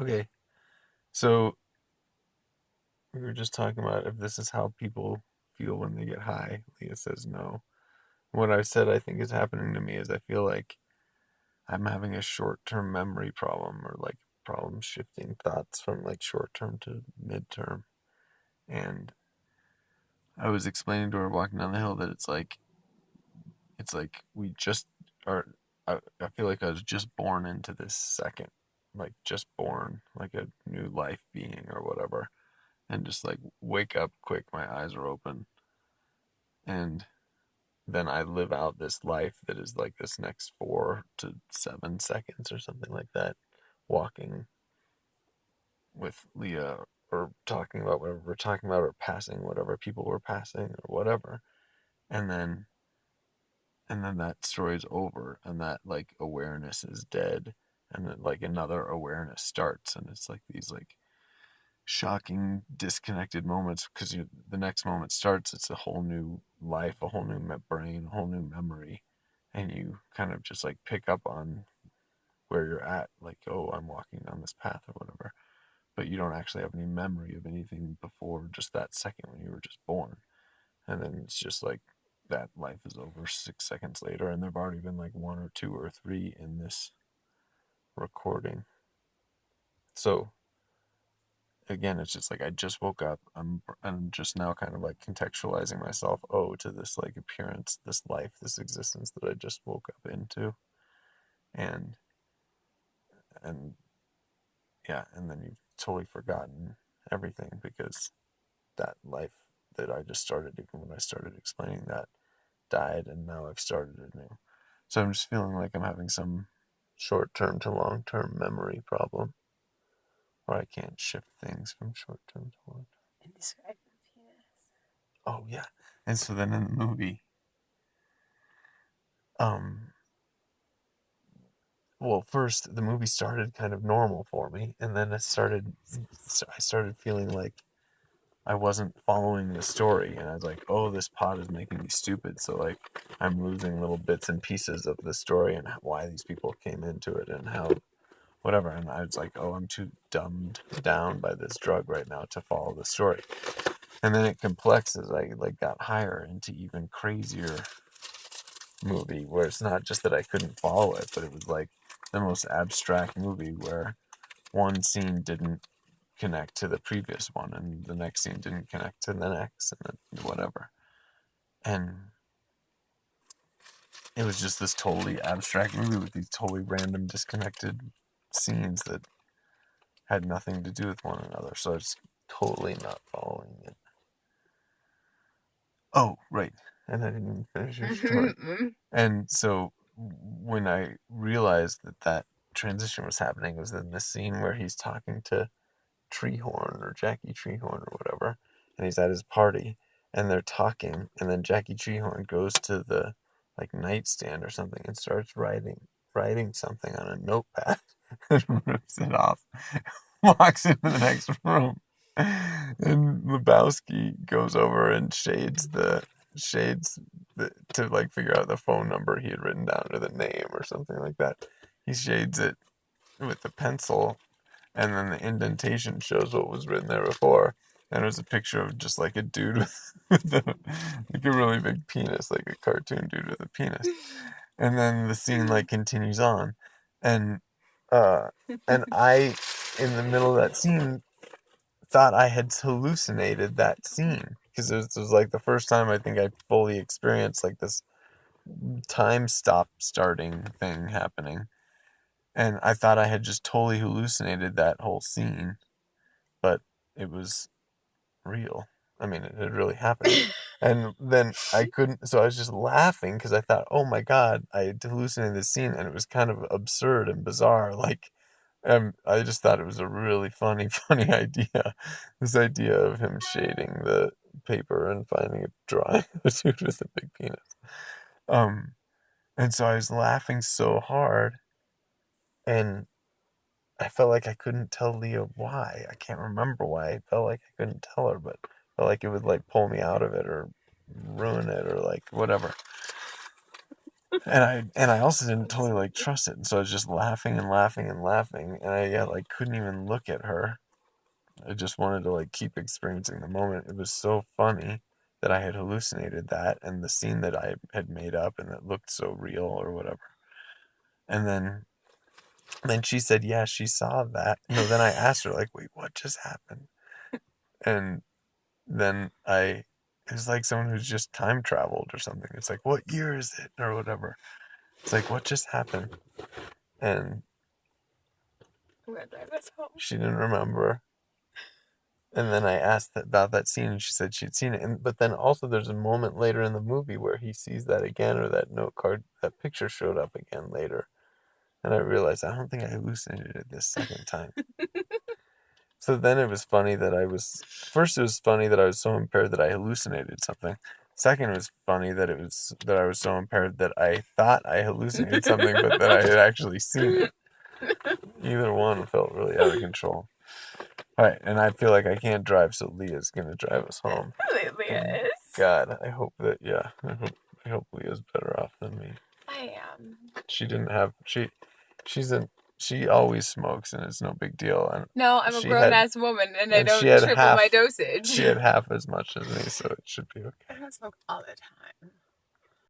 Okay, so we were just talking about if this is how people feel when they get high. Leah says no. What I said I think is happening to me is I feel like I'm having a short-term memory problem or like problem shifting thoughts from like short-term to mid-term. And I was explaining to her walking down the hill that it's like we just are. I feel like I was just born into this second, like just born, like a new life being or whatever, and just like wake up quick, my eyes are open, and then I live out this life that is like this next 4 to 7 seconds or something like that, walking with Leah or talking about whatever we're talking about or passing whatever people were passing or whatever, and then that story's over and that like awareness is dead and then like another awareness starts and it's like these like shocking disconnected moments because the next moment starts, it's a whole new life, a whole new brain, a whole new memory, and you kind of just like pick up on where you're at, like, oh, I'm walking down this path or whatever, but you don't actually have any memory of anything before just that second when you were just born. And then it's just like that life is over 6 seconds later, and there've already been like one or two or three in this recording. So again, it's just like I just woke up. I'm just now kind of like contextualizing myself. Oh, to this like appearance, this life, this existence that I just woke up into, and and yeah, and then you've totally forgotten everything because that life that I just started when I started explaining that died, and now I've started anew. So I'm just feeling like I'm having some short-term to long-term memory problem, or I can't shift things from short-term to long-term. And describe your penis. Oh yeah, and so then in the movie, um, well, first the movie started kind of normal for me, and then I started feeling like I wasn't following the story, and I was like, oh, this pod is making me stupid. So like, I'm losing little bits and pieces of the story and why these people came into it and how whatever. And I was like, oh, I'm too dumbed down by this drug right now to follow the story. And then it complexes. I like got higher into even crazier movie where it's not just that I couldn't follow it, but it was like the most abstract movie where one scene didn't connect to the previous one and the next scene didn't connect to the next and then whatever. And it was just this totally abstract movie with these totally random disconnected scenes that had nothing to do with one another. So I was totally not following it. Oh, right. And I didn't even finish your story. And so when I realized that that transition was happening was in this scene where he's talking to Treehorn or Jackie Treehorn or whatever, and he's at his party and they're talking, and then Jackie Treehorn goes to the like nightstand or something and starts writing something on a notepad and rips it off, walks into the next room, and Lebowski goes over and shades to like figure out the phone number he had written down or the name or something like that. He shades it with the pencil, and then the indentation shows what was written there before. And it was a picture of just like a dude with like a really big penis, like a cartoon dude with a penis. And then the scene like continues on, and uh, and I, in the middle of that scene, thought I had hallucinated that scene because it was like the first time I think I fully experienced like this time stop starting thing happening, and I thought I had just totally hallucinated that whole scene, but it was real. I mean, it had really happened. And then I couldn't, so I was just laughing because I thought, oh my God, I had hallucinated this scene, and it was kind of absurd and bizarre. Like, I just thought it was a really funny, funny idea. This idea of him shading the paper and finding a drawing of a dude with a big penis. Um, and so I was laughing so hard, and I felt like I couldn't tell Leah why. I can't remember why. I felt like I couldn't tell her, but I felt like it would like pull me out of it or ruin it or like whatever. And I also didn't That's totally like funny. trust it, and so I was just laughing and laughing and laughing, and I like couldn't even look at her. I just wanted to like keep experiencing the moment. It was so funny that I had hallucinated that and the scene that I had made up and that looked so real or whatever. And then she said, yeah, she saw that. No, then I asked her like, wait, what just happened? And then it was like someone who's just time traveled or something. It's like, what year is it or whatever? It's like, what just happened? And I'm gonna drive us home. she didn't remember. And then I asked about that scene, and she said she'd seen it. But then also, there's a moment later in the movie where he sees that again, or that note card, that picture showed up again later. And I realized I don't think I hallucinated it this second time. So then it was funny that first it was funny that I was so impaired that I hallucinated something. Second, it was funny that I was so impaired that I thought I hallucinated something, but that I had actually seen it. Either one felt really out of control. All right, and I feel like I can't drive, so Leah's gonna drive us home. Probably And Leah is. God, I hope that I hope Leah's better off than me. I am. She didn't have she's a she always smokes and it's no big deal. And No, I'm a she grown had ass woman and I and she don't had triple my half dosage. she had half as much as me, so it should be I okay. don't smoke all the time.